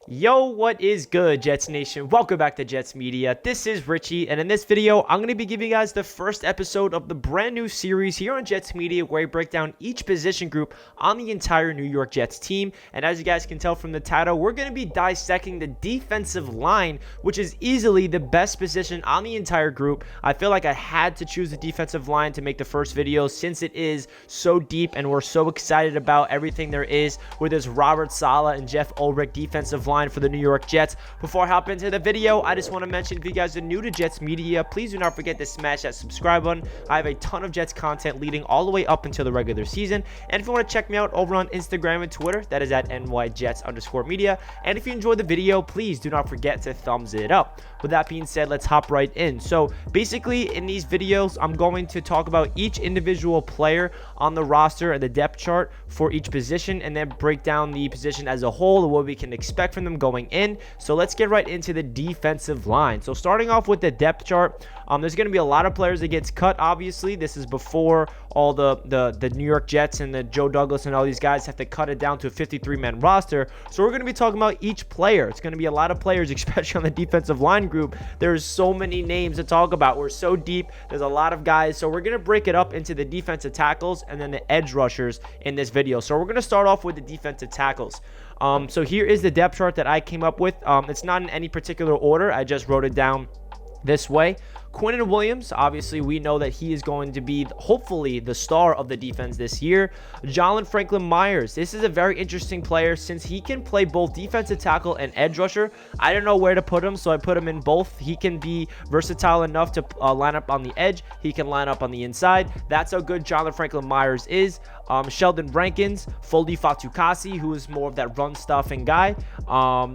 Yo, what is good, Jets Nation? Welcome back to Jets Media. This is Richie, and in this video, I'm going to be giving you guys the first episode of the brand new series here on Jets Media, where I break down each position group on the entire New York Jets team. And as you guys can tell from the title, we're going to be dissecting the defensive line, which is easily the best position on the entire group. I feel like I had to choose the defensive line to make the first video since it is so deep, and we're so excited about everything there is with this Robert Saleh and Jeff Ulbrich defensive line for the New York Jets. Before I hop into the video, I just want to mention, if you guys are new to Jets Media, please do not forget to smash that subscribe button. I have a ton of Jets content leading all the way up until the regular season. And if you want to check me out over on Instagram and Twitter, that is at NYJets_media. And if you enjoyed the video, please do not forget to thumbs it up. With that being said, let's hop right in. So basically in these videos, I'm going to talk about each individual player on the roster and the depth chart for each position, and then break down the position as a whole and what we can expect from them going in. So let's get right into the defensive line. So starting off with the depth chart, there's going to be a lot of players that gets cut. Obviously, this is before all the New York Jets and the Joe Douglas and all these guys have to cut it down to a 53-man roster. So we're going to be talking about each player. It's going to be a lot of players, especially on the defensive line group. There's so many names to talk about. We're so deep. There's a lot of guys. So we're going to break it up into the defensive tackles and then the edge rushers in this video. So we're going to start off with the defensive tackles. So here is the depth chart that I came up with. It's not in any particular order. I just wrote it down this way. Quinnen Williams, obviously we know that he is going to be hopefully the star of the defense this year. Franklyn-Myers, this is a very interesting player since he can play both defensive tackle and edge rusher. I don't know where to put him, so I put him in both. He can be versatile enough to line up on the edge. He can line up on the inside. That's how good Franklyn-Myers is. Sheldon Rankins, Foley Fatukasi, who is more of that run stuffing guy.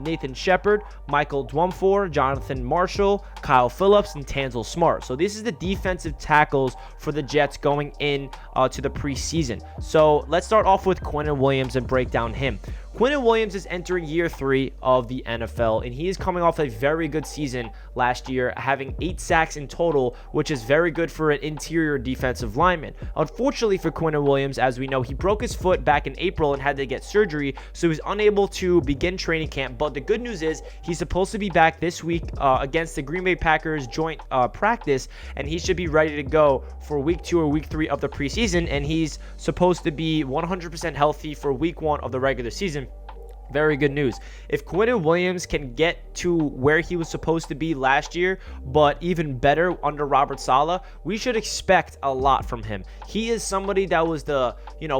Nathan Shepard, Michael Dwunfour, Jonathan Marshall, Kyle Phillips, and Tanzel Smart. So this is the defensive tackles for the Jets going in to the preseason. So let's start off with Quinnen Williams and break down him. Quinnen Williams is entering year 3 of the NFL, and he is coming off a very good season last year, having 8 sacks in total, which is very good for an interior defensive lineman. Unfortunately for Quinnen Williams, as we know, he broke his foot back in April and had to get surgery, so he was unable to begin training camp. But the good news is he's supposed to be back this week against the Green Bay Packers joint practice, and he should be ready to go for week 2 or week 3 of the preseason, and he's supposed to be 100% healthy for week 1 of the regular season. Very good news. If Quinnen Williams can get to where he was supposed to be last year, but even better under Robert Saleh, we should expect a lot from him. He is somebody that was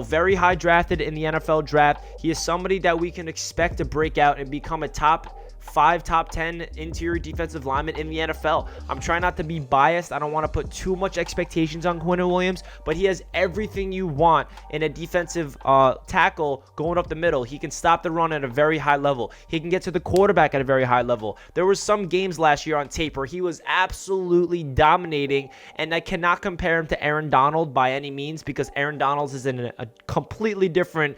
very high drafted in the NFL draft. He is somebody that we can expect to break out and become a top 5, top 10 interior defensive lineman in the NFL. I'm trying not to be biased. I don't want to put too much expectations on Quinnen Williams, but he has everything you want in a defensive tackle going up the middle. He can stop the run at a very high level. He can get to the quarterback at a very high level. There were some games last year on tape where he was absolutely dominating, and I cannot compare him to Aaron Donald by any means, because Aaron Donald is in a completely different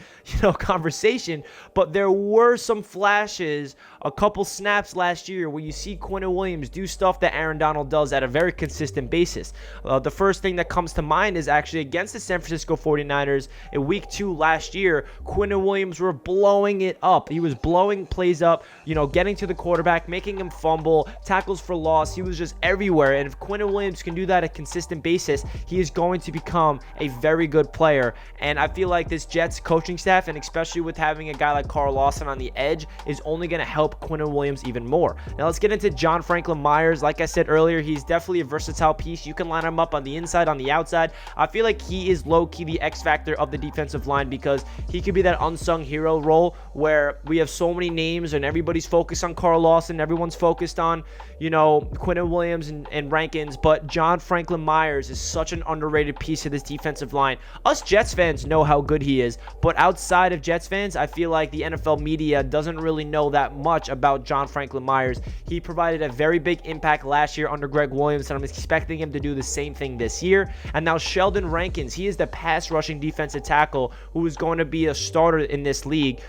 conversation, but there were some flashes, a couple snaps last year where you see Quinnen Williams do stuff that Aaron Donald does at a very consistent basis. The first thing that comes to mind is actually against the San Francisco 49ers in week 2 last year. Quinnen Williams were blowing it up. He was blowing plays up, getting to the quarterback, making him fumble, tackles for loss. He was just everywhere. And if Quinnen Williams can do that on a consistent basis, he is going to become a very good player. And I feel like this Jets coaching staff, and especially with having a guy like Carl Lawson on the edge, is only going to help Quinnen Williams even more. Now let's get into Franklyn-Myers. Like I said earlier, he's definitely a versatile piece. You can line him up on the inside, on the outside. I feel like he is low-key the X factor of the defensive line, because he could be that unsung hero role where we have so many names and everybody's focused on Carl Lawson, everyone's focused on Quinnen Williams and Rankins, but Franklyn-Myers is such an underrated piece of this defensive line. Us Jets fans know how good he is, but outside of Jets fans, I feel like the NFL media doesn't really know that much about Franklyn-Myers. He provided a very big impact last year under Greg Williams, and I'm expecting him to do the same thing this year. And now Sheldon Rankins, he is the pass rushing defensive tackle who is going to be a starter in this league.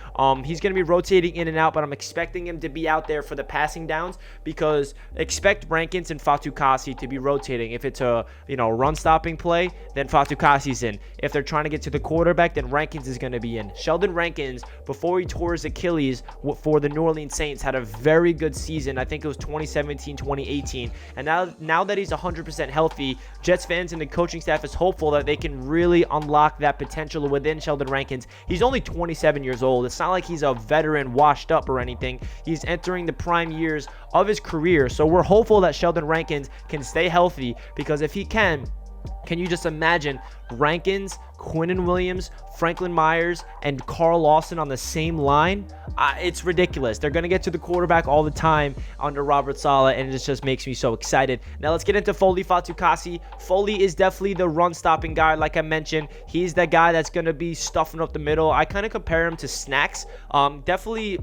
He's going to be rotating in and out, but I'm expecting him to be out there for the passing downs, because expect Rankins and Fatukasi to be rotating. If it's a run stopping play, then Fatukasi's in. If they're trying to get to the quarterback, then Rankins is going to be in. Sheldon Rankins, before he tore his Achilles for the New Orleans Saints had a very good season. I think it was 2017, 2018. And now that he's 100% healthy, Jets fans and the coaching staff is hopeful that they can really unlock that potential within Sheldon Rankins. He's only 27 years old. It's not like he's a veteran washed up or anything. He's entering the prime years of his career. So we're hopeful that Sheldon Rankins can stay healthy, because if he can you just imagine Rankins, Quinnen Williams, Franklyn-Myers, and Carl Lawson on the same line? It's ridiculous. They're going to get to the quarterback all the time under Robert Saleh, and it just makes me so excited. Now let's get into Foley Fatukasi. Foley is definitely the run-stopping guy, like I mentioned. He's the guy that's going to be stuffing up the middle. I kind of compare him to Snacks. Definitely,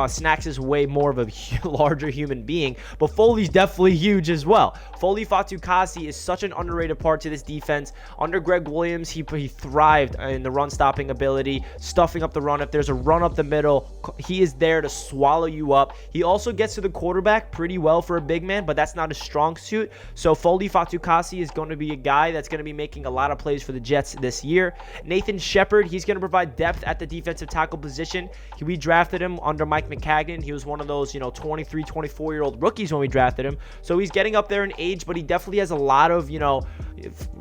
Snacks is way more of a larger human being, but Foley's definitely huge as well. Foley Fatukasi is such an underrated part to this defense. Under Greg Williams, he thrived in the run-stopping ability, stuffing up the run. If there's a run up the middle, he is there to swallow you up. He also gets to the quarterback pretty well for a big man, but that's not a strong suit. So Foley Fatukasi is going to be a guy that's going to be making a lot of plays for the Jets this year. Nathan Shepard, he's going to provide depth at the defensive tackle position. We drafted him under Mike McCagnon. He was one of those, 23, 24-year-old rookies when we drafted him. So he's getting up there in age, but he definitely has a lot of,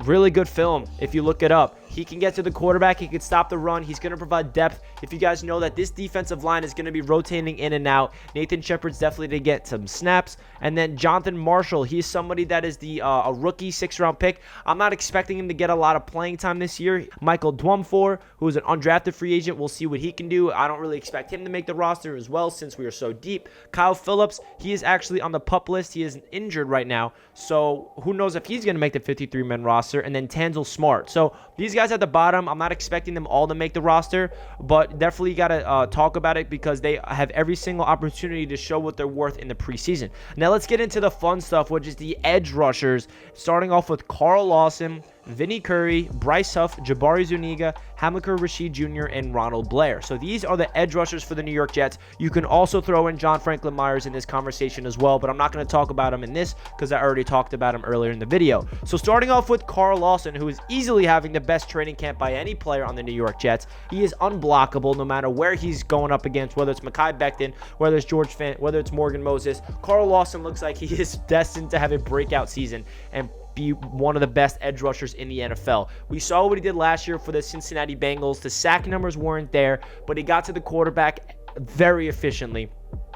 really good film if you look it up. He can get to the quarterback. He can stop the run. He's going to provide depth. If you guys know that this defensive line is going to be rotating in and out, Nathan Shepard's definitely to get some snaps. And then Jonathan Marshall, he's somebody that is a rookie 6th-round pick. I'm not expecting him to get a lot of playing time this year. Michael Dwunfour, who is an undrafted free agent, we'll see what he can do. I don't really expect him to make the roster as well since we are so deep. Kyle Phillips, he is actually on the PUP list. He is injured right now, so who knows if he's going to make the 53-man roster. And then Tanzel Smart. So these guys at the bottom, I'm not expecting them all to make the roster, but definitely got to talk about it because they have every single opportunity to show what they're worth in the preseason. Now let's get into the fun stuff, which is the edge rushers, starting off with Carl Lawson, Vinny Curry, Bryce Huff, Jabari Zuniga, Hamilcar Rasheed Jr, and Ronald Blair. So these are the edge rushers for the New York Jets. You can also throw in John Franklyn-Myers in this conversation as well, but I'm not going to talk about him in this because I already talked about him earlier in the video. So starting off with Carl Lawson, who is easily having the best training camp by any player on the New York Jets. He is unblockable no matter where he's going up against, whether it's Mekhi Becton, whether it's George Fant, whether it's Morgan Moses. Carl Lawson looks like he is destined to have a breakout season and be one of the best edge rushers in the NFL. We saw what he did last year for the Cincinnati Bengals. The sack numbers weren't there, but he got to the quarterback very efficiently.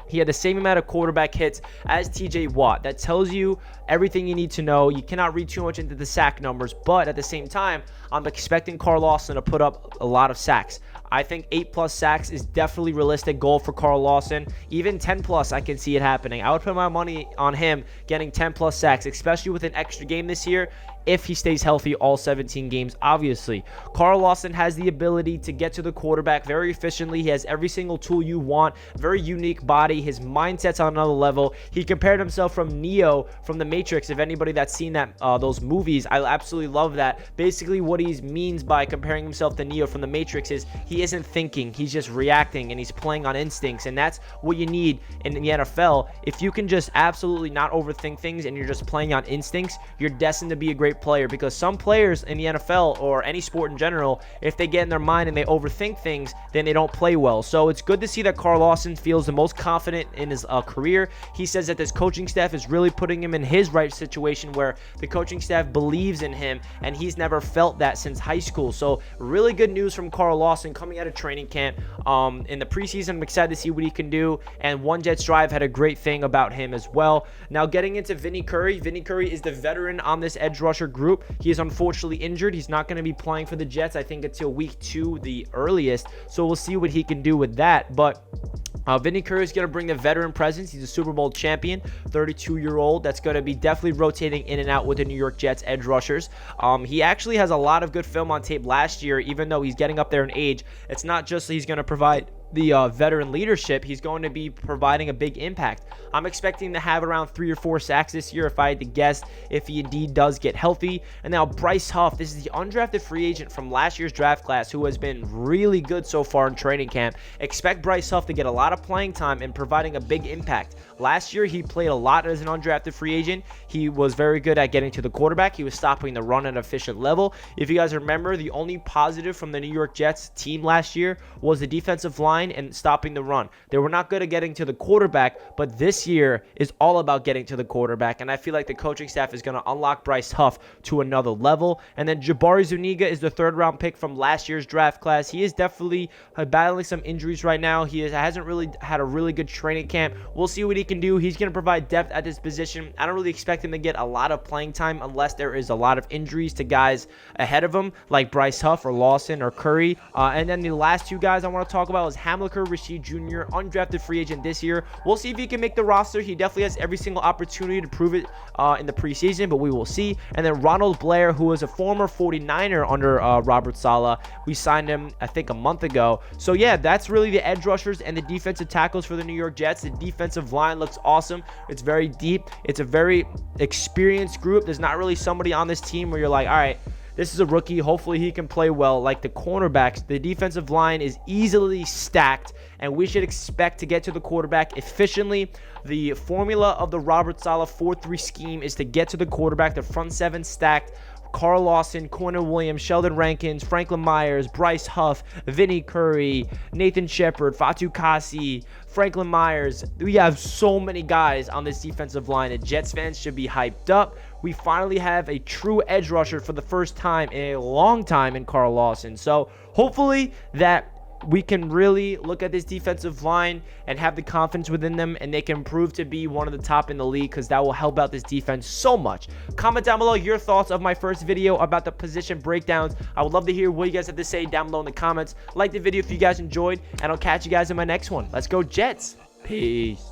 He had the same amount of quarterback hits as TJ Watt. That tells you everything you need to know. You cannot read too much into the sack numbers, but at the same time, I'm expecting Carl Lawson to put up a lot of sacks. I think 8+ sacks is definitely a realistic goal for Carl Lawson. Even 10+, I can see it happening. I would put my money on him getting 10+ sacks, especially with an extra game this year, if he stays healthy all 17 games, obviously. Carl Lawson has the ability to get to the quarterback very efficiently. He has every single tool you want. Very unique body. His mindset's on another level. He compared himself from Neo from The Matrix. If anybody that's seen that those movies, I absolutely love that. Basically, what he means by comparing himself to Neo from The Matrix is he isn't thinking. He's just reacting, and he's playing on instincts, and that's what you need in the NFL. If you can just absolutely not overthink things and you're just playing on instincts, you're destined to be a great player, because some players in the NFL or any sport in general, if they get in their mind and they overthink things, then they don't play well. So it's good to see that Carl Lawson feels the most confident in his career. He says that this coaching staff is really putting him in his right situation where the coaching staff believes in him, and he's never felt that since high school. So really good news from Carl Lawson coming out of training camp. In the preseason, I'm excited to see what he can do, and One Jets Drive had a great thing about him as well. Now getting into Vinny Curry. Vinny Curry is the veteran on this edge rusher group. He is unfortunately injured. He's not going to be playing for the Jets, I think, until week 2, the earliest. So we'll see what he can do with that. But Vinny Curry is going to bring the veteran presence. He's a Super Bowl champion, 32-year-old. That's going to be definitely rotating in and out with the New York Jets edge rushers. He actually has a lot of good film on tape last year, even though he's getting up there in age. It's not just that he's going to provide the veteran leadership, he's going to be providing a big impact. I'm expecting to have around 3 or 4 sacks this year if I had to guess, if he indeed does get healthy. And now Bryce Huff, this is the undrafted free agent from last year's draft class who has been really good so far in training camp. Expect Bryce Huff to get a lot of playing time and providing a big impact. Last year, he played a lot as an undrafted free agent. He was very good at getting to the quarterback. He was stopping the run at an efficient level. If you guys remember, the only positive from the New York Jets team last year was the defensive line line and stopping the run. They were not good at getting to the quarterback, but this year is all about getting to the quarterback, and I feel like the coaching staff is going to unlock Bryce Huff to another level. And then Jabari Zuniga is the 3rd-round pick from last year's draft class. He is definitely battling some injuries right now. He hasn't really had a really good training camp. We'll see what he can do. He's going to provide depth at this position. I don't really expect him to get a lot of playing time unless there is a lot of injuries to guys ahead of him, like Bryce Huff or Lawson or Curry. And then the last 2 guys I want to talk about is Hamilcar Rasheed Jr., undrafted free agent this year. We'll see if he can make the roster. He definitely has every single opportunity to prove it in the preseason, but we will see. And then Ronald Blair, who was a former 49er under Robert Saleh. We signed him, I think, a month ago. So yeah, that's really the edge rushers and the defensive tackles for the New York Jets. The defensive line looks awesome. It's very deep. It's a very experienced group. There's not really somebody on this team where you're like, all right, this is a rookie. Hopefully he can play well. Like the cornerbacks, the defensive line is easily stacked, and we should expect to get to the quarterback efficiently. The formula of the Robert Saleh 4-3 scheme is to get to the quarterback. The front 7 stacked. Carl Lawson, Quinnen Williams, Sheldon Rankins, Franklyn-Myers, Bryce Huff, Vinny Curry, Nathan Shepard, Fatukasi, Franklyn-Myers. We have so many guys on this defensive line that Jets fans should be hyped up. We finally have a true edge rusher for the first time in a long time in Carl Lawson. So hopefully that we can really look at this defensive line and have the confidence within them, and they can prove to be one of the top in the league, because that will help out this defense so much. Comment down below your thoughts of my first video about the position breakdowns. I would love to hear what you guys have to say down below in the comments. Like the video if you guys enjoyed, and I'll catch you guys in my next one. Let's go Jets. Peace.